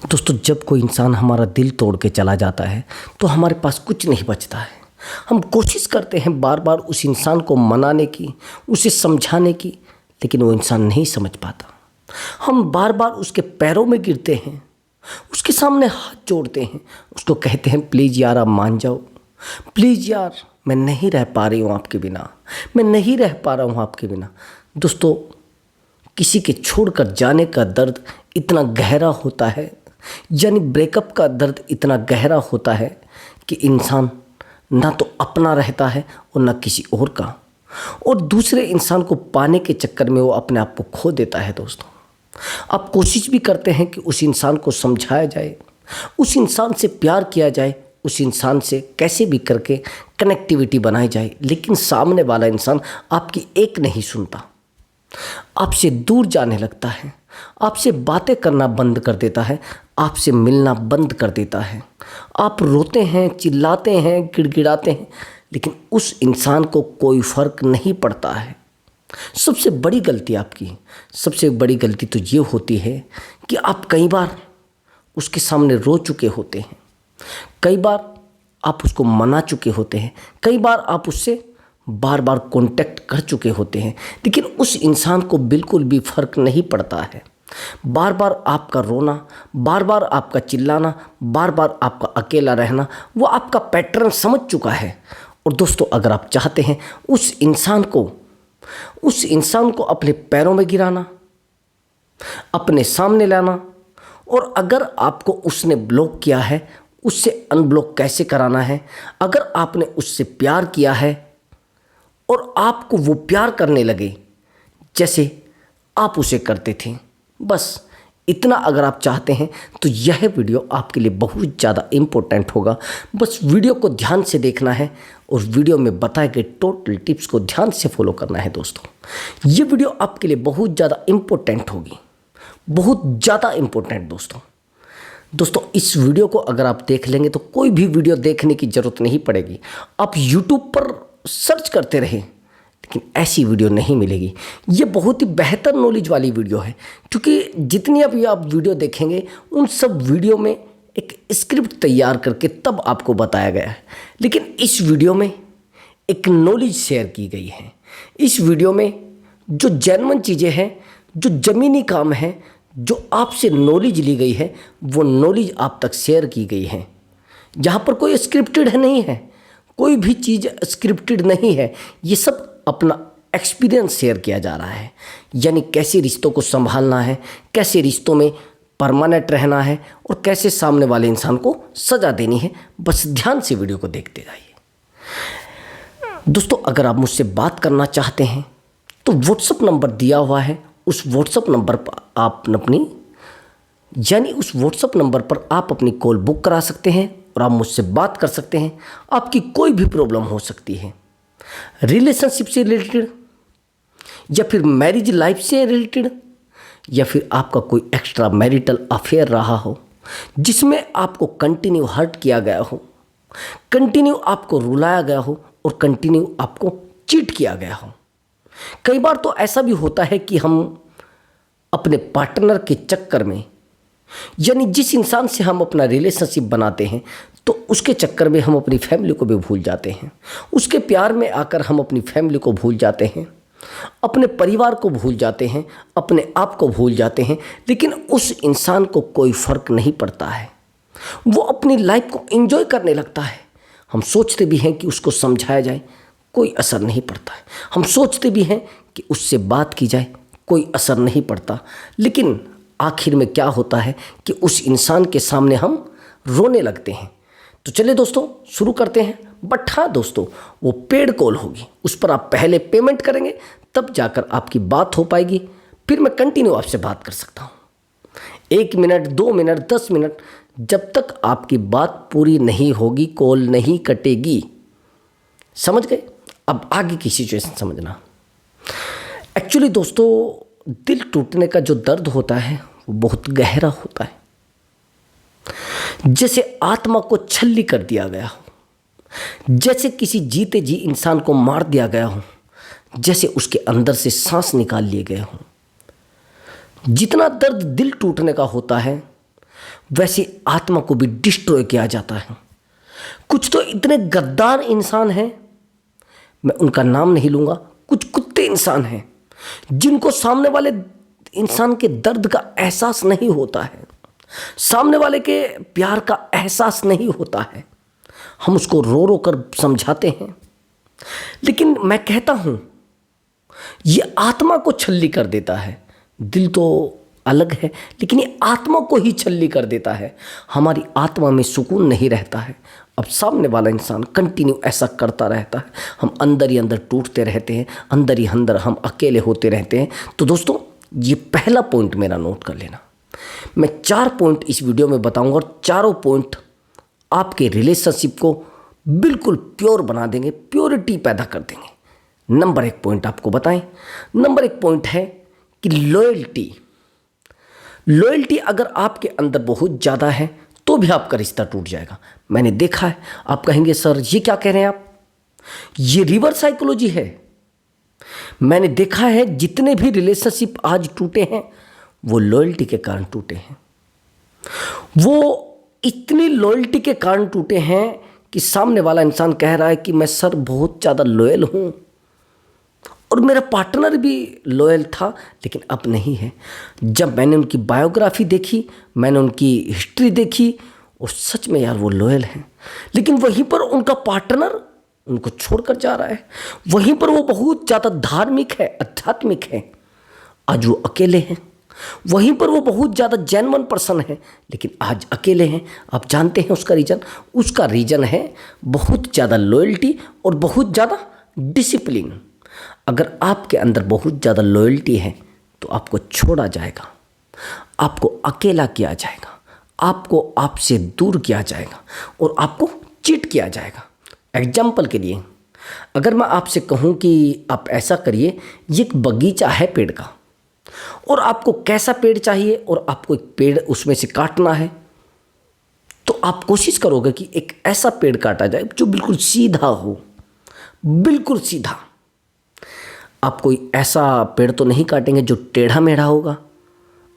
दोस्तों, जब कोई इंसान हमारा दिल तोड़ के चला जाता है तो हमारे पास कुछ नहीं बचता है। हम कोशिश करते हैं बार बार उस इंसान को मनाने की, उसे समझाने की, लेकिन वो इंसान नहीं समझ पाता। हम बार बार उसके पैरों में गिरते हैं, उसके सामने हाथ जोड़ते हैं, उसको कहते हैं प्लीज़ यार आप मान जाओ, प्लीज़ यार मैं नहीं रह पा रही हूँ आपके बिना, मैं नहीं रह पा रहा हूँ आपके बिना। दोस्तों, किसी के छोड़कर जाने का दर्द इतना गहरा होता है, यानी ब्रेकअप का दर्द इतना गहरा होता है कि इंसान ना तो अपना रहता है और ना किसी और का, और दूसरे इंसान को पाने के चक्कर में वो अपने आप को खो देता है। दोस्तों, आप कोशिश भी करते हैं कि उस इंसान को समझाया जाए, उस इंसान से प्यार किया जाए, उस इंसान से कैसे भी करके कनेक्टिविटी बनाई जाए, लेकिन सामने वाला इंसान आपकी एक नहीं सुनता, आपसे दूर जाने लगता है, आपसे बातें करना बंद कर देता है, आपसे मिलना बंद कर देता है। आप रोते हैं, चिल्लाते हैं, गिड़गिड़ाते हैं, लेकिन उस इंसान को कोई फ़र्क नहीं पड़ता है। सबसे बड़ी गलती आपकी, सबसे बड़ी गलती तो ये होती है कि आप कई बार उसके सामने रो चुके होते हैं, कई बार आप उसको मना चुके होते हैं, कई बार आप उससे बार बार कांटेक्ट कर चुके होते हैं, लेकिन उस इंसान को बिल्कुल भी फ़र्क नहीं पड़ता है। बार बार आपका रोना, बार बार आपका चिल्लाना, बार बार आपका अकेला रहना, वो आपका पैटर्न समझ चुका है। और दोस्तों, अगर आप चाहते हैं उस इंसान को अपने पैरों में गिराना, अपने सामने लाना, और अगर आपको उसने ब्लॉक किया है, उससे अनब्लॉक कैसे कराना है, अगर आपने उससे प्यार किया है और आपको वो प्यार करने लगे जैसे आप उसे करते थे, बस इतना अगर आप चाहते हैं तो यह वीडियो आपके लिए बहुत ज़्यादा इम्पोर्टेंट होगा। बस वीडियो को ध्यान से देखना है और वीडियो में बताए गए टोटल टिप्स को ध्यान से फॉलो करना है। दोस्तों, ये वीडियो आपके लिए बहुत ज़्यादा इम्पोर्टेंट होगी, बहुत ज़्यादा इम्पोर्टेंट। दोस्तों, इस वीडियो को अगर आप देख लेंगे तो कोई भी वीडियो देखने की ज़रूरत नहीं पड़ेगी। आप यूट्यूब पर सर्च करते रहें, लेकिन ऐसी वीडियो नहीं मिलेगी। ये बहुत ही बेहतर नॉलेज वाली वीडियो है, क्योंकि जितनी अभी आप वीडियो देखेंगे उन सब वीडियो में एक स्क्रिप्ट तैयार करके तब आपको बताया गया है, लेकिन इस वीडियो में एक नॉलेज शेयर की गई है। इस वीडियो में जो जेन्युइन चीज़ें हैं, जो ज़मीनी काम है, जो आपसे नॉलेज ली गई है, वो नॉलेज आप तक शेयर की गई है। जहाँ पर कोई स्क्रिप्टेड नहीं है, कोई भी चीज़ स्क्रिप्टेड नहीं है, ये सब अपना एक्सपीरियंस शेयर किया जा रहा है। यानी कैसे रिश्तों को संभालना है, कैसे रिश्तों में परमानेंट रहना है, और कैसे सामने वाले इंसान को सज़ा देनी है। बस ध्यान से वीडियो को देखते जाइए। दोस्तों, अगर आप मुझसे बात करना चाहते हैं तो व्हाट्सअप नंबर दिया हुआ है, उस व्हाट्सअप नंबर पर आप अपनी कॉल बुक करा सकते हैं और आप मुझसे बात कर सकते हैं। आपकी कोई भी प्रॉब्लम हो सकती है, रिलेशनशिप से रिलेटेड, या फिर मैरिज लाइफ से रिलेटेड, या फिर आपका कोई एक्स्ट्रा मैरिटल अफेयर रहा हो जिसमें आपको कंटिन्यू हर्ट किया गया हो, कंटिन्यू आपको रुलाया गया हो, और कंटिन्यू आपको चीट किया गया हो। कई बार तो ऐसा भी होता है कि हम अपने पार्टनर के चक्कर में, यानी जिस इंसान से हम अपना रिलेशनशिप बनाते हैं, तो उसके चक्कर में हम अपनी फैमिली को भी भूल जाते हैं। उसके प्यार में आकर हम अपनी फैमिली को भूल जाते हैं, अपने परिवार को भूल जाते हैं, अपने आप को भूल जाते हैं, लेकिन उस इंसान को कोई फ़र्क नहीं पड़ता है। वो अपनी लाइफ को एंजॉय करने लगता है। हम सोचते भी हैं कि उसको समझाया जाए, कोई असर नहीं पड़ता है। हम सोचते भी हैं कि उससे बात की जाए, कोई असर नहीं पड़ता, लेकिन आखिर में क्या होता है कि उस इंसान के सामने हम रोने लगते हैं। तो चलिए दोस्तों, शुरू करते हैं। बट हाँ दोस्तों, वो पेड कॉल होगी, उस पर आप पहले पेमेंट करेंगे, तब जाकर आपकी बात हो पाएगी, फिर मैं कंटिन्यू आपसे बात कर सकता हूँ। 1 मिनट, 2 मिनट, 10 मिनट, जब तक आपकी बात पूरी नहीं होगी कॉल नहीं कटेगी। समझ गए? अब आगे की सिचुएशन समझना। एक्चुअली दोस्तों, दिल टूटने का जो दर्द होता है वो बहुत गहरा होता है, जैसे आत्मा को छल्ली कर दिया गया हो, जैसे किसी जीते जी इंसान को मार दिया गया हो, जैसे उसके अंदर से सांस निकाल लिए गए हों। जितना दर्द दिल टूटने का होता है, वैसे आत्मा को भी डिस्ट्रॉय किया जाता है। कुछ तो इतने गद्दार इंसान हैं, मैं उनका नाम नहीं लूँगा, कुछ कुत्ते इंसान हैं जिनको सामने वाले इंसान के दर्द का एहसास नहीं होता है, सामने वाले के प्यार का एहसास नहीं होता है। हम उसको रो रो कर समझाते हैं, लेकिन मैं कहता हूँ ये आत्मा को छल्ली कर देता है। दिल तो अलग है, लेकिन ये आत्मा को ही छल्ली कर देता है। हमारी आत्मा में सुकून नहीं रहता है। अब सामने वाला इंसान कंटिन्यू ऐसा करता रहता है, हम अंदर ही अंदर टूटते रहते हैं, अंदर ही अंदर हम अकेले होते रहते हैं। तो दोस्तों, ये पहला पॉइंट मेरा नोट कर लेना। मैं 4 पॉइंट इस वीडियो में बताऊंगा और चारों पॉइंट आपके रिलेशनशिप को बिल्कुल प्योर बना देंगे, प्योरिटी पैदा कर देंगे। नंबर 1 पॉइंट आपको बताएं। नंबर 1 पॉइंट है कि लॉयल्टी अगर आपके अंदर बहुत ज़्यादा है तो भी आपका रिश्ता टूट जाएगा। मैंने देखा है। आप कहेंगे सर ये क्या कह रहे हैं आप, ये रिवर्स साइकोलॉजी है। मैंने देखा है जितने भी रिलेशनशिप आज टूटे हैं वो लॉयल्टी के कारण टूटे हैं। वो इतनी लॉयल्टी के कारण टूटे हैं कि सामने वाला इंसान कह रहा है कि मैं सर बहुत ज़्यादा लॉयल हूँ और मेरा पार्टनर भी लॉयल था, लेकिन अब नहीं है। जब मैंने उनकी बायोग्राफी देखी, मैंने उनकी हिस्ट्री देखी और सच में यार वो लॉयल हैं, लेकिन वहीं पर उनका पार्टनर उनको छोड़कर जा रहा है। वहीं पर वो बहुत ज़्यादा धार्मिक है, आध्यात्मिक है, आज वो अकेले हैं। वहीं पर वो बहुत ज़्यादा जेन्युइन पर्सन है, लेकिन आज अकेले हैं। आप जानते हैं उसका रीज़न है बहुत ज़्यादा लॉयल्टी और बहुत ज़्यादा डिसिप्लिन। अगर आपके अंदर बहुत ज़्यादा लॉयल्टी है तो आपको छोड़ा जाएगा, आपको अकेला किया जाएगा, आपको आपसे दूर किया जाएगा और आपको चीट किया जाएगा। एग्जाम्पल के लिए अगर मैं आपसे कहूँ कि आप ऐसा करिए, ये एक बगीचा है पेड़ का और आपको कैसा पेड़ चाहिए और आपको एक पेड़ उसमें से काटना है, तो आप कोशिश करोगे कि एक ऐसा पेड़ काटा जाए जो बिल्कुल सीधा हो, बिल्कुल सीधा। आप कोई ऐसा पेड़ तो नहीं काटेंगे जो टेढ़ा मेढ़ा होगा।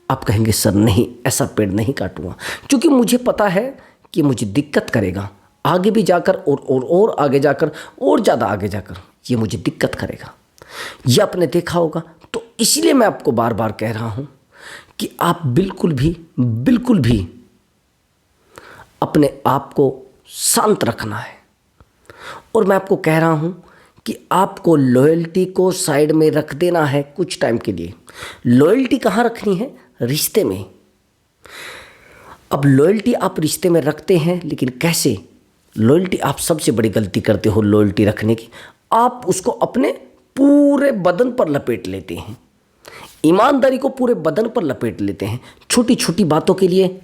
आप कहेंगे सर नहीं, ऐसा पेड़ नहीं काटूंगा, क्योंकि मुझे पता है कि मुझे दिक्कत करेगा आगे भी जाकर और आगे जाकर और ज़्यादा आगे जाकर ये मुझे दिक्कत करेगा। ये आपने देखा होगा। तो इसलिए मैं आपको बार बार कह रहा हूँ कि आप बिल्कुल भी अपने आप को शांत रखना है। और मैं आपको कह रहा हूँ कि आपको लॉयल्टी को साइड में रख देना है कुछ टाइम के लिए। लॉयल्टी कहाँ रखनी है? रिश्ते में। अब लॉयल्टी आप रिश्ते में रखते हैं, लेकिन कैसे? लॉयल्टी आप सबसे बड़ी गलती करते हो लॉयल्टी रखने की, आप उसको अपने पूरे बदन पर लपेट लेते हैं। ईमानदारी को पूरे बदन पर लपेट लेते हैं। छोटी छोटी बातों के लिए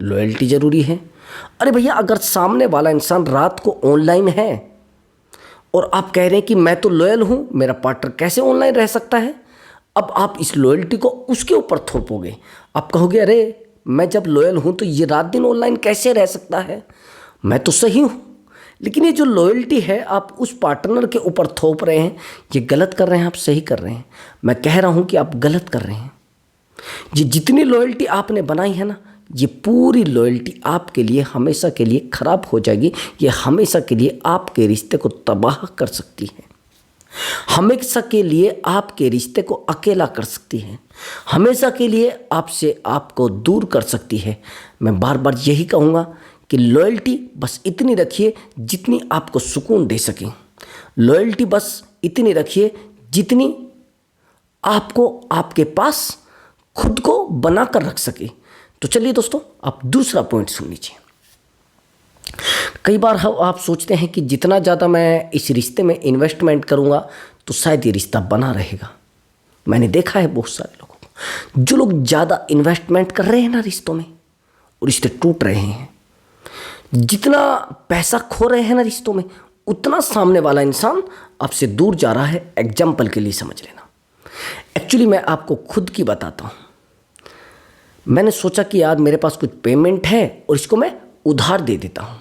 लॉयल्टी ज़रूरी है। अरे भैया, अगर सामने वाला इंसान रात को ऑनलाइन है और आप कह रहे हैं कि मैं तो लॉयल हूँ, मेरा पार्टनर कैसे ऑनलाइन रह सकता है? अब आप इस लॉयल्टी को उसके ऊपर थोपोगे। आप कहोगे अरे मैं जब लॉयल हूँ तो ये रात दिन ऑनलाइन कैसे रह सकता है, मैं तो सही हूँ। लेकिन ये जो लॉयल्टी है आप उस पार्टनर के ऊपर थोप रहे हैं, ये गलत कर रहे हैं, आप सही कर रहे हैं। मैं कह रहा हूँ कि आप गलत कर रहे हैं। ये जितनी लॉयल्टी आपने बनाई है ना, ये पूरी लॉयल्टी आपके लिए हमेशा के लिए ख़राब हो जाएगी। ये हमेशा के लिए आपके रिश्ते को तबाह कर सकती है, हमेशा के लिए आपके रिश्ते को अकेला कर सकती है, हमेशा के लिए आपसे आपको दूर कर सकती है। मैं बार बार यही कहूँगा कि लॉयल्टी बस इतनी रखिए जितनी आपको सुकून दे सके। लॉयल्टी बस इतनी रखिए जितनी आपको आपके पास खुद को बना कर रख सके। तो चलिए दोस्तों, आप दूसरा पॉइंट सुन लीजिए। कई बार आप सोचते हैं कि जितना ज़्यादा मैं इस रिश्ते में इन्वेस्टमेंट करूँगा तो शायद ये रिश्ता बना रहेगा। मैंने देखा है बहुत सारे लोगों को, जो लोग ज़्यादा इन्वेस्टमेंट कर रहे हैं ना रिश्तों में, और रिश्ते टूट रहे हैं। जितना पैसा खो रहे हैं ना रिश्तों में, उतना सामने वाला इंसान आपसे दूर जा रहा है। एग्जाम्पल के लिए समझ लेना। एक्चुअली मैं आपको खुद की बताता हूँ। मैंने सोचा कि यार मेरे पास कुछ पेमेंट है और इसको मैं उधार दे देता हूँ,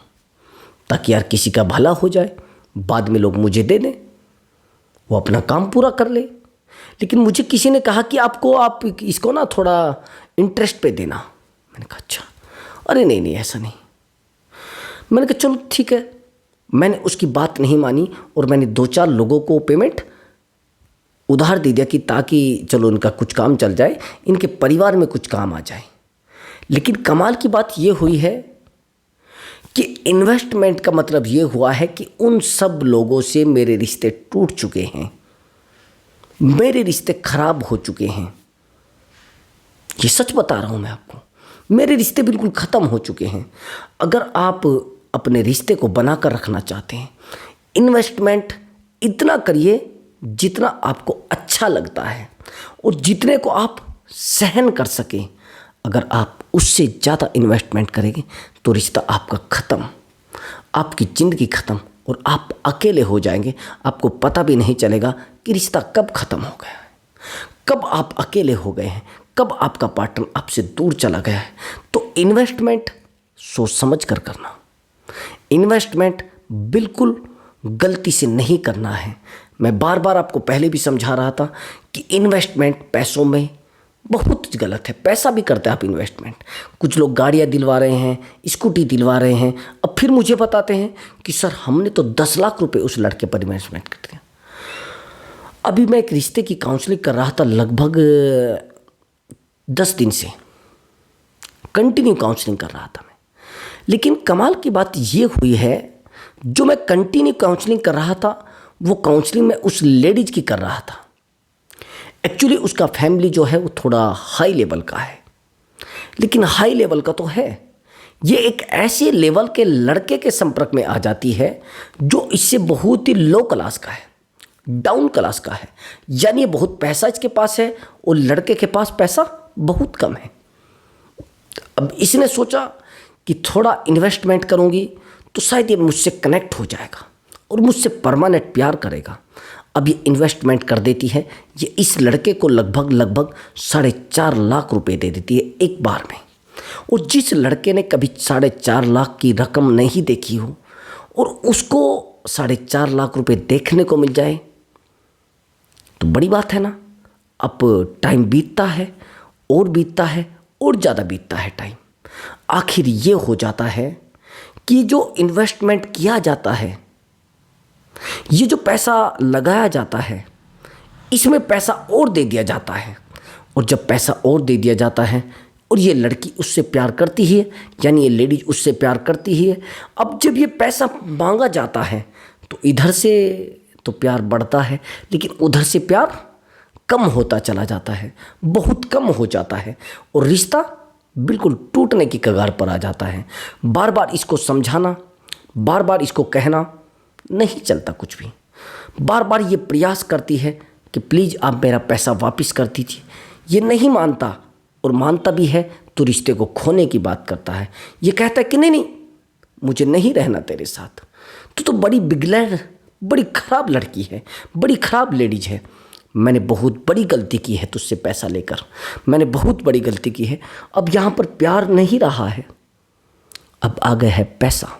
ताकि यार किसी का भला हो जाए, बाद में लोग मुझे दे दें, वो अपना काम पूरा कर ले। लेकिन मुझे किसी ने कहा कि आप इसको ना थोड़ा इंटरेस्ट पे देना। मैंने कहा अच्छा। अरे नहीं नहीं ऐसा नहीं। मैंने कहा चलो ठीक है। मैंने उसकी बात नहीं मानी और मैंने 2-4 लोगों को पेमेंट उधार दे दिया कि ताकि चलो इनका कुछ काम चल जाए, इनके परिवार में कुछ काम आ जाए। लेकिन कमाल की बात ये हुई है कि इन्वेस्टमेंट का मतलब ये हुआ है कि उन सब लोगों से मेरे रिश्ते टूट चुके हैं, मेरे रिश्ते खराब हो चुके हैं। ये सच बता रहा हूँ मैं आपको, मेरे रिश्ते बिल्कुल ख़त्म हो चुके हैं। अगर आप अपने रिश्ते को बनाकर रखना चाहते हैं, इन्वेस्टमेंट इतना करिए जितना आपको अच्छा लगता है और जितने को आप सहन कर सकें। अगर आप उससे ज़्यादा इन्वेस्टमेंट करेंगे तो रिश्ता आपका ख़त्म, आपकी ज़िंदगी ख़त्म और आप अकेले हो जाएंगे। आपको पता भी नहीं चलेगा कि रिश्ता कब ख़त्म हो गया है, कब आप अकेले हो गए हैं, कब आपका पार्टनर आपसे दूर चला गया है। तो इन्वेस्टमेंट सोच समझ कर करना, इन्वेस्टमेंट बिल्कुल गलती से नहीं करना है। मैं बार बार आपको पहले भी समझा रहा था कि इन्वेस्टमेंट पैसों में बहुत गलत है। पैसा भी करते हैं आप इन्वेस्टमेंट, कुछ लोग गाड़ियाँ दिलवा रहे हैं, स्कूटी दिलवा रहे हैं, अब फिर मुझे बताते हैं कि सर हमने तो 10 लाख रुपए उस लड़के पर इन्वेस्टमेंट कर दिया। अभी मैं एक रिश्ते की काउंसलिंग कर रहा था, लगभग 10 दिन से कंटिन्यू काउंसलिंग कर रहा था मैं। लेकिन कमाल की बात ये हुई है, जो मैं कंटिन्यू काउंसलिंग कर रहा था वो काउंसलिंग मैं उस लेडीज की कर रहा था। एक्चुअली उसका फैमिली जो है वो थोड़ा हाई लेवल का है, लेकिन हाई लेवल का तो है, ये एक ऐसे लेवल के लड़के के संपर्क में आ जाती है जो इससे बहुत ही लो क्लास का है, डाउन क्लास का है। यानी बहुत पैसा इसके पास है और लड़के के पास पैसा बहुत कम है। अब इसने सोचा कि थोड़ा इन्वेस्टमेंट करूंगी तो शायद ये मुझसे कनेक्ट हो जाएगा और मुझसे परमानेंट प्यार करेगा। अब ये इन्वेस्टमेंट कर देती है। ये इस लड़के को लगभग 4.5 लाख रुपए दे देती है एक बार में। और जिस लड़के ने कभी 4.5 लाख की रकम नहीं देखी हो और उसको 4.5 लाख रुपए देखने को मिल जाए तो बड़ी बात है ना। अब टाइम बीतता है और बीतता है और ज़्यादा बीतता है टाइम। आखिर ये हो जाता है कि जो इन्वेस्टमेंट किया जाता है, ये जो पैसा लगाया जाता है, इसमें पैसा और दे दिया जाता है। और जब पैसा और दे दिया जाता है और ये लड़की उससे प्यार करती ही है, यानी ये लेडीज उससे प्यार करती ही है। अब जब ये पैसा मांगा जाता है तो इधर से तो प्यार बढ़ता है, लेकिन उधर से प्यार कम होता चला जाता है, बहुत कम हो जाता है और रिश्ता बिल्कुल टूटने की कगार पर आ जाता है। बार बार इसको समझाना, बार बार इसको कहना नहीं चलता कुछ भी। बार बार ये प्रयास करती है कि प्लीज़ आप मेरा पैसा वापस कर दीजिए। ये नहीं मानता और मानता भी है तो रिश्ते को खोने की बात करता है। ये कहता है कि नहीं नहीं मुझे नहीं रहना तेरे साथ। तो बड़ी बिगलैंड, बड़ी ख़राब लड़की है, बड़ी ख़राब लेडीज है। मैंने बहुत बड़ी गलती की है तुझसे पैसा लेकर, मैंने बहुत बड़ी गलती की है। अब यहाँ पर प्यार नहीं रहा है, अब आ गया है पैसा।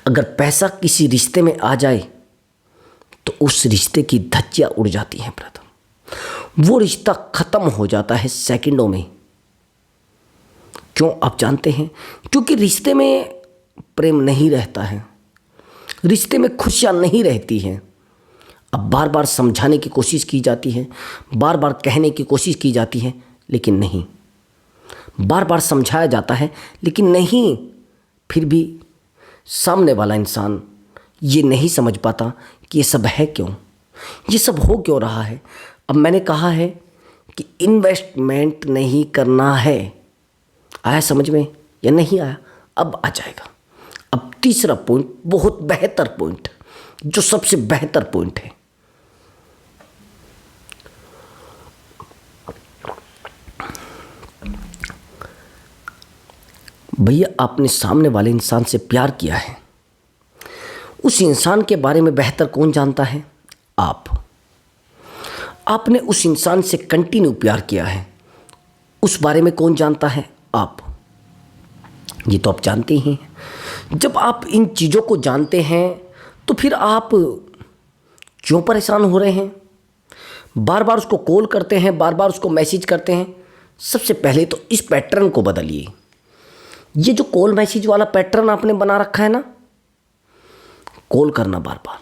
अगर पैसा किसी रिश्ते में आ जाए तो उस रिश्ते की धज्जियाँ उड़ जाती हैं प्रथम। वो रिश्ता ख़त्म हो जाता है सेकंडों में। क्यों आप जानते हैं? क्योंकि रिश्ते में प्रेम नहीं रहता है, रिश्ते में खुशियाँ नहीं रहती हैं। अब बार बार समझाने की कोशिश की जाती है, बार बार कहने की कोशिश की जाती है, लेकिन नहीं। बार बार समझाया जाता है लेकिन नहीं। फिर भी सामने वाला इंसान ये नहीं समझ पाता कि ये सब है क्यों, ये सब हो क्यों रहा है। अब मैंने कहा है कि इन्वेस्टमेंट नहीं करना है। आया समझ में या नहीं आया? अब आ जाएगा। अब तीसरा पॉइंट, बहुत बेहतर पॉइंट, जो सबसे बेहतर पॉइंट है। भैया आपने सामने वाले इंसान से प्यार किया है, उस इंसान के बारे में बेहतर कौन जानता है? आप। आपने उस इंसान से कंटिन्यू प्यार किया है, उस बारे में कौन जानता है? आप। ये तो आप जानते ही हैं। जब आप इन चीज़ों को जानते हैं तो फिर आप क्यों परेशान हो रहे हैं? बार बार उसको कॉल करते हैं, बार बार उसको मैसेज करते हैं। सबसे पहले तो इस पैटर्न को बदलिए। ये जो कॉल मैसेज वाला पैटर्न आपने बना रखा है ना, कॉल करना बार बार,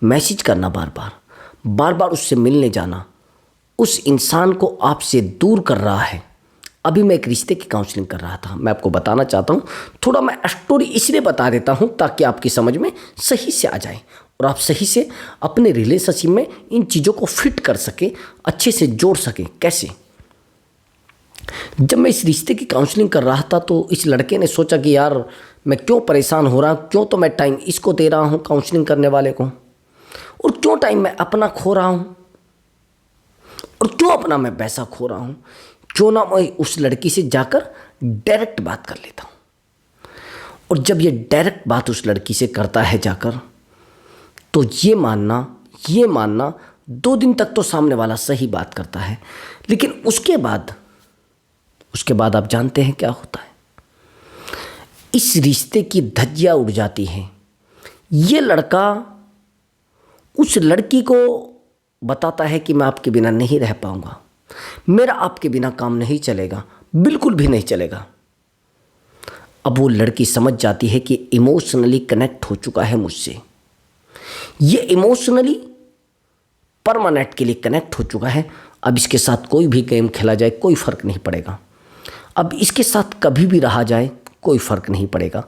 मैसेज करना बार बार, बार बार उससे मिलने जाना, उस इंसान को आपसे दूर कर रहा है। अभी मैं एक रिश्ते की काउंसलिंग कर रहा था, मैं आपको बताना चाहता हूँ, थोड़ा मैं स्टोरी इसलिए बता देता हूँ ताकि आपकी समझ में सही से आ जाए और आप सही से अपने रिलेशनशिप में इन चीज़ों को फिट कर सके, अच्छे से जोड़ सके। कैसे? जब मैं इस रिश्ते की काउंसलिंग कर रहा था तो इस लड़के ने सोचा कि यार मैं क्यों परेशान हो रहा हूँ, क्यों तो मैं टाइम इसको दे रहा हूँ काउंसलिंग करने वाले को, और क्यों टाइम मैं अपना खो रहा हूँ, और क्यों अपना मैं पैसा खो रहा हूँ। क्यों ना मैं उस लड़की से जाकर डायरेक्ट बात कर लेता हूँ। और जब ये डायरेक्ट बात उस लड़की से करता है जाकर, तो ये मानना 2 दिन तक तो सामने वाला सही बात करता है, लेकिन उसके बाद आप जानते हैं क्या होता है। इस रिश्ते की धज्जियां उड़ जाती हैं। ये लड़का उस लड़की को बताता है कि मैं आपके बिना नहीं रह पाऊंगा, मेरा आपके बिना काम नहीं चलेगा, बिल्कुल भी नहीं चलेगा। अब वो लड़की समझ जाती है कि इमोशनली कनेक्ट हो चुका है मुझसे, ये इमोशनली परमानेंट के लिए कनेक्ट हो चुका है। अब इसके साथ कोई भी गेम खेला जाए कोई फ़र्क नहीं पड़ेगा, अब इसके साथ कभी भी रहा जाए कोई फ़र्क नहीं पड़ेगा।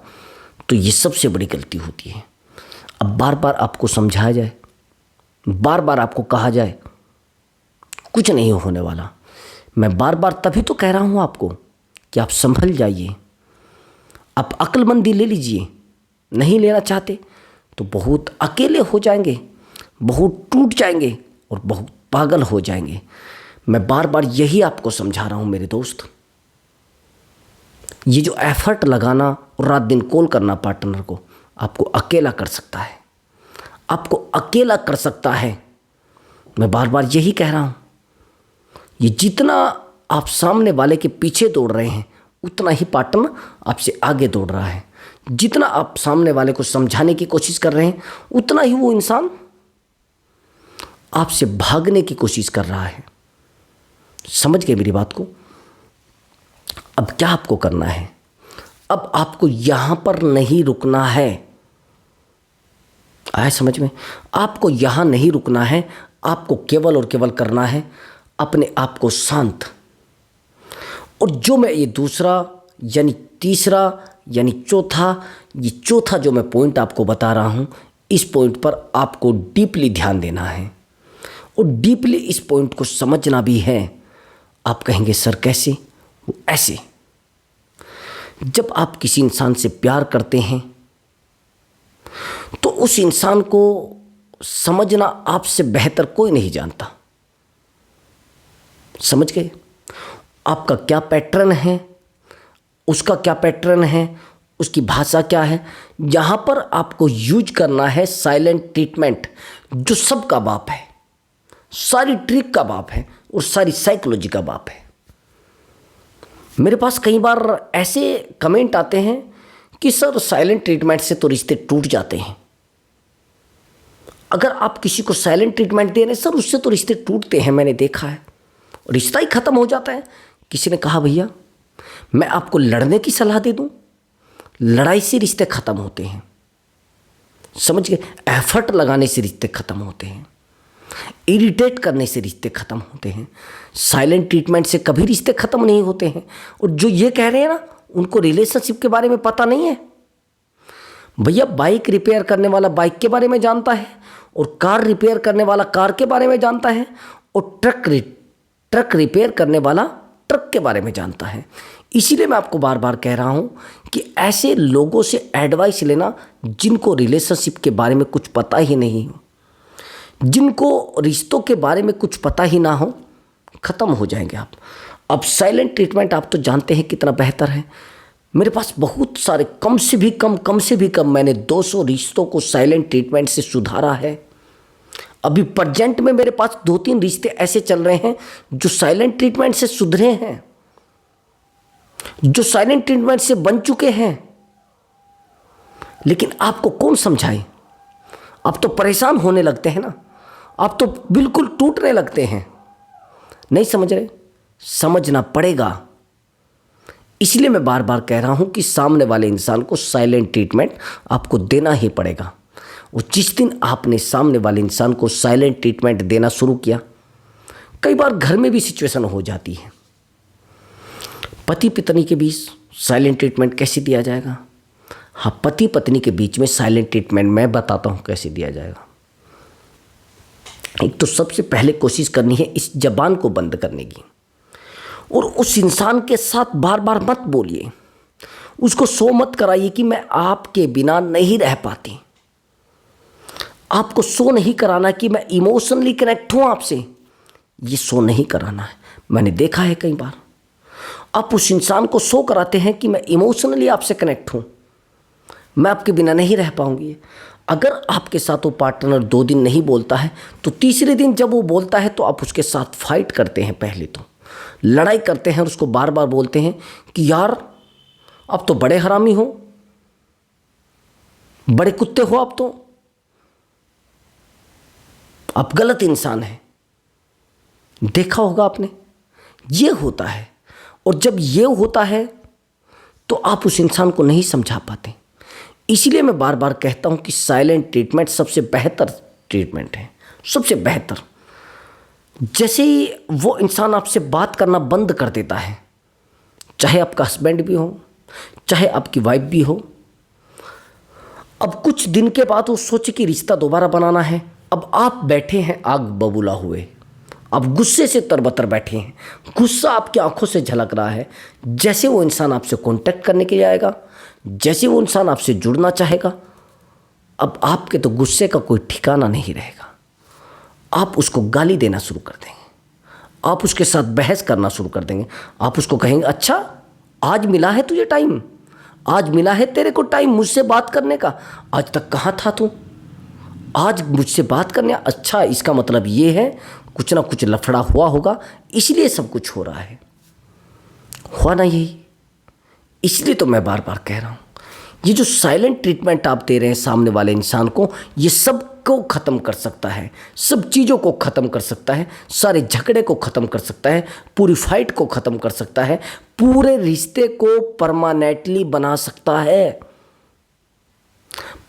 तो ये सबसे बड़ी गलती होती है। अब बार बार आपको समझाया जाए, बार बार आपको कहा जाए कुछ नहीं होने वाला। मैं बार बार तभी तो कह रहा हूँ आपको कि आप संभल जाइए, आप अक्लमंदी ले लीजिए। नहीं लेना चाहते तो बहुत अकेले हो जाएंगे, बहुत टूट जाएंगे और बहुत पागल हो जाएंगे। मैं बार बार यही आपको समझा रहा हूँ मेरे दोस्त। ये जो एफर्ट लगाना और रात दिन कॉल करना पार्टनर को आपको अकेला कर सकता है, आपको अकेला कर सकता है। मैं बार बार यही कह रहा हूँ, ये जितना आप सामने वाले के पीछे दौड़ रहे हैं उतना ही पार्टनर आपसे आगे दौड़ रहा है। जितना आप सामने वाले को समझाने की कोशिश कर रहे हैं उतना ही वो इंसान आपसे भागने की कोशिश कर रहा है। समझ गए मेरी बात को? अब क्या आपको करना है? अब आपको यहां पर नहीं रुकना है। आया समझ में? आपको यहां नहीं रुकना है। आपको केवल और केवल करना है अपने आप को शांत। और जो मैं ये दूसरा यानी तीसरा यानी ये चौथा जो मैं पॉइंट आपको बता रहा हूं, इस पॉइंट पर आपको डीपली ध्यान देना है और डीपली इस पॉइंट को समझना भी है। आप कहेंगे सर कैसे? ऐसे, जब आप किसी इंसान से प्यार करते हैं तो उस इंसान को समझना आपसे बेहतर कोई नहीं जानता। समझ गए? आपका क्या पैटर्न है, उसका क्या पैटर्न है, उसकी भाषा क्या है। यहां पर आपको यूज करना है साइलेंट ट्रीटमेंट, जो सबका बाप है, सारी ट्रिक का बाप है और सारी साइकोलॉजी का बाप है। मेरे पास कई बार ऐसे कमेंट आते हैं कि सर साइलेंट ट्रीटमेंट से तो रिश्ते टूट जाते हैं। अगर आप किसी को साइलेंट ट्रीटमेंट दे रहे हैं सर, उससे तो रिश्ते टूटते हैं, मैंने देखा है, रिश्ता ही खत्म हो जाता है। किसी ने कहा भैया मैं आपको लड़ने की सलाह दे दूं, लड़ाई से रिश्ते खत्म होते हैं। समझ गए? एफर्ट लगाने से रिश्ते खत्म होते हैं, इरिटेट करने से रिश्ते खत्म होते हैं। साइलेंट ट्रीटमेंट से कभी रिश्ते खत्म नहीं होते हैं। और जो ये कह रहे हैं ना, उनको रिलेशनशिप के बारे में पता नहीं है। भैया बाइक रिपेयर करने वाला बाइक के बारे में जानता है और कार रिपेयर करने वाला कार के बारे में जानता है और ट्रक रिपेयर करने वाला ट्रक के बारे में जानता है। इसीलिए मैं आपको बार बार कह रहा हूं कि ऐसे लोगों से एडवाइस लेना जिनको रिलेशनशिप के बारे में कुछ पता ही नहीं हो, जिनको रिश्तों के बारे में कुछ पता ही ना हो, ख़त्म हो जाएंगे आप। अब साइलेंट ट्रीटमेंट आप तो जानते हैं कितना बेहतर है। मेरे पास बहुत सारे कम से भी कम मैंने 200 रिश्तों को साइलेंट ट्रीटमेंट से सुधारा है। अभी प्रेजेंट में मेरे पास 2-3 रिश्ते ऐसे चल रहे हैं जो साइलेंट ट्रीटमेंट से सुधरे हैं, जो साइलेंट ट्रीटमेंट से बन चुके हैं। लेकिन आपको कौन समझाए? आप तो परेशान होने लगते हैं ना, आप तो बिल्कुल टूटने लगते हैं। नहीं समझ रहे? समझना पड़ेगा। इसलिए मैं बार बार कह रहा हूं कि सामने वाले इंसान को साइलेंट ट्रीटमेंट आपको देना ही पड़ेगा। और जिस दिन आपने सामने वाले इंसान को साइलेंट ट्रीटमेंट देना शुरू किया, कई बार घर में भी सिचुएशन हो जाती है। पति पत्नी के बीच साइलेंट ट्रीटमेंट कैसे दिया जाएगा? हाँ, पति पत्नी के बीच में साइलेंट ट्रीटमेंट मैं बताता हूँ कैसे दिया जाएगा। एक तो सबसे पहले कोशिश करनी है इस जबान को बंद करने की, और उस इंसान के साथ बार बार मत बोलिए, उसको शो मत कराइए कि मैं आपके बिना नहीं रह पाती। आपको शो नहीं कराना कि मैं इमोशनली कनेक्ट हूँ आपसे, ये शो नहीं कराना है। मैंने देखा है कई बार आप उस इंसान को शो कराते हैं कि मैं इमोशनली आपसे कनेक्ट हूँ, मैं आपके बिना नहीं रह पाऊंगी। अगर आपके साथ वो पार्टनर 2 दिन नहीं बोलता है तो तीसरे दिन जब वो बोलता है तो आप उसके साथ फाइट करते हैं, पहले तो लड़ाई करते हैं और उसको बार बार बोलते हैं कि यार अब तो बड़े हरामी हो, बड़े कुत्ते हो, अब तो आप गलत इंसान हैं। देखा होगा आपने, ये होता है। और जब ये होता है तो आप उस इंसान को नहीं समझा पाते। इसलिए मैं बार बार कहता हूं कि साइलेंट ट्रीटमेंट सबसे बेहतर ट्रीटमेंट है, सबसे बेहतर। जैसे ही वो इंसान आपसे बात करना बंद कर देता है, चाहे आपका हस्बैंड भी हो, चाहे आपकी वाइफ भी हो, अब कुछ दिन के बाद वो सोचे कि रिश्ता दोबारा बनाना है। अब आप बैठे हैं आग बबूला हुए, आप गुस्से से तरबतर बैठे हैं, गुस्सा आपकी आंखों से झलक रहा है। जैसे वो इंसान आपसे कांटेक्ट करने के लिए आएगा, जैसे वो इंसान आपसे जुड़ना चाहेगा, अब आपके तो गुस्से का कोई ठिकाना नहीं रहेगा। आप उसको गाली देना शुरू कर देंगे, आप उसके साथ बहस करना शुरू कर देंगे। आप उसको कहेंगे, अच्छा आज मिला है तुझे टाइम, आज मिला है तेरे को टाइम मुझसे बात करने का, आज तक कहाँ था तू, आज मुझसे बात करने। अच्छा, इसका मतलब ये है कुछ ना कुछ लफड़ा हुआ होगा, इसलिए सब कुछ हो रहा है। हुआ ना यही? इसलिए तो मैं बार बार कह रहा हूँ, ये जो साइलेंट ट्रीटमेंट आप दे रहे हैं सामने वाले इंसान को, ये सब को ख़त्म कर सकता है, सब चीज़ों को ख़त्म कर सकता है, सारे झगड़े को ख़त्म कर सकता है, पूरी फाइट को ख़त्म कर सकता है, पूरे रिश्ते को परमानेंटली बना सकता है,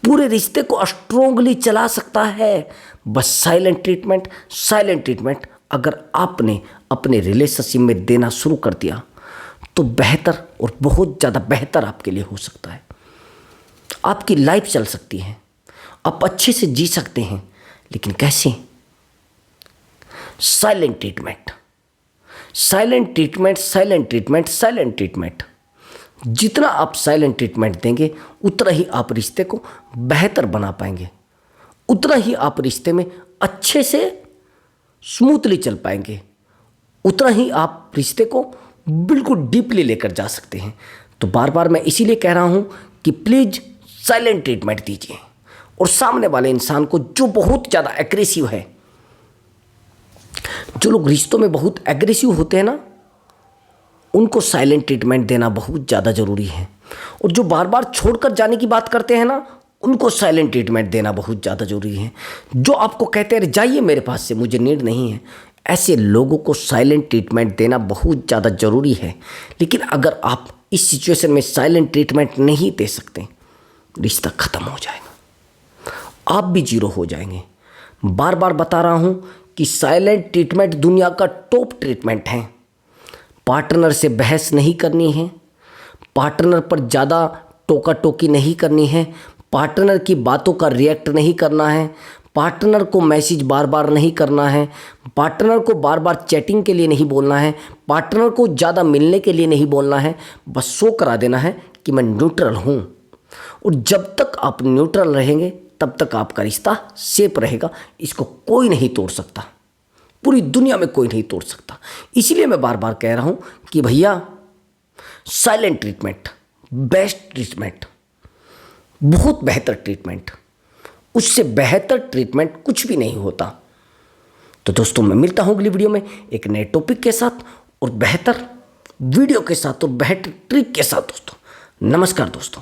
पूरे रिश्ते को स्ट्रोंगली चला सकता है। बस साइलेंट ट्रीटमेंट, साइलेंट ट्रीटमेंट अगर आपने अपने रिलेशनशिप में देना शुरू कर दिया तो बेहतर और बहुत ज़्यादा बेहतर आपके लिए हो सकता है। आपकी लाइफ चल सकती है, आप अच्छे से जी सकते हैं। लेकिन कैसे? Silent treatment, silent treatment, silent treatment, silent treatment. जितना आप साइलेंट ट्रीटमेंट देंगे उतना ही आप रिश्ते को बेहतर बना पाएंगे, उतना ही आप रिश्ते में अच्छे से स्मूथली चल पाएंगे, उतना ही आप रिश्ते को बिल्कुल डीपली लेकर जा सकते हैं। तो बार बार मैं इसीलिए कह रहा हूं कि प्लीज़ साइलेंट ट्रीटमेंट दीजिए। और सामने वाले इंसान को जो बहुत ज़्यादा एग्रेसिव है, जो लोग रिश्तों में बहुत एग्रेसिव होते हैं ना, उनको साइलेंट ट्रीटमेंट देना बहुत ज़्यादा ज़रूरी है। और जो बार बार छोड़कर जाने की बात करते हैं ना, उनको साइलेंट ट्रीटमेंट देना बहुत ज़्यादा ज़रूरी है। जो आपको कहते हैं जाइए मेरे पास से, मुझे नीड नहीं है, ऐसे लोगों को साइलेंट ट्रीटमेंट देना बहुत ज़्यादा ज़रूरी है। लेकिन अगर आप इस सिचुएशन में साइलेंट ट्रीटमेंट नहीं दे सकते, रिश्ता ख़त्म हो जाएगा, आप भी जीरो हो जाएंगे। बार बार बता रहा हूँ कि साइलेंट ट्रीटमेंट दुनिया का टॉप ट्रीटमेंट है। पार्टनर से बहस नहीं करनी है, पार्टनर पर ज़्यादा टोका टोकी नहीं करनी है, पार्टनर की बातों का रिएक्ट नहीं करना है, पार्टनर को मैसेज बार बार नहीं करना है, पार्टनर को बार बार चैटिंग के लिए नहीं बोलना है, पार्टनर को ज़्यादा मिलने के लिए नहीं बोलना है। बस शो करा देना है कि मैं न्यूट्रल हूँ। और जब तक आप न्यूट्रल रहेंगे तब तक आपका रिश्ता सेफ रहेगा। इसको कोई नहीं तोड़ सकता, पूरी दुनिया में कोई नहीं तोड़ सकता। इसीलिए मैं बार बार कह रहा हूँ कि भैया साइलेंट ट्रीटमेंट बेस्ट ट्रीटमेंट, बहुत बेहतर ट्रीटमेंट, उससे बेहतर ट्रीटमेंट कुछ भी नहीं होता। तो दोस्तों मैं मिलता हूँ अगली वीडियो में एक नए टॉपिक के साथ और बेहतर वीडियो के साथ और बेहतर ट्रिक के साथ। दोस्तों नमस्कार दोस्तों।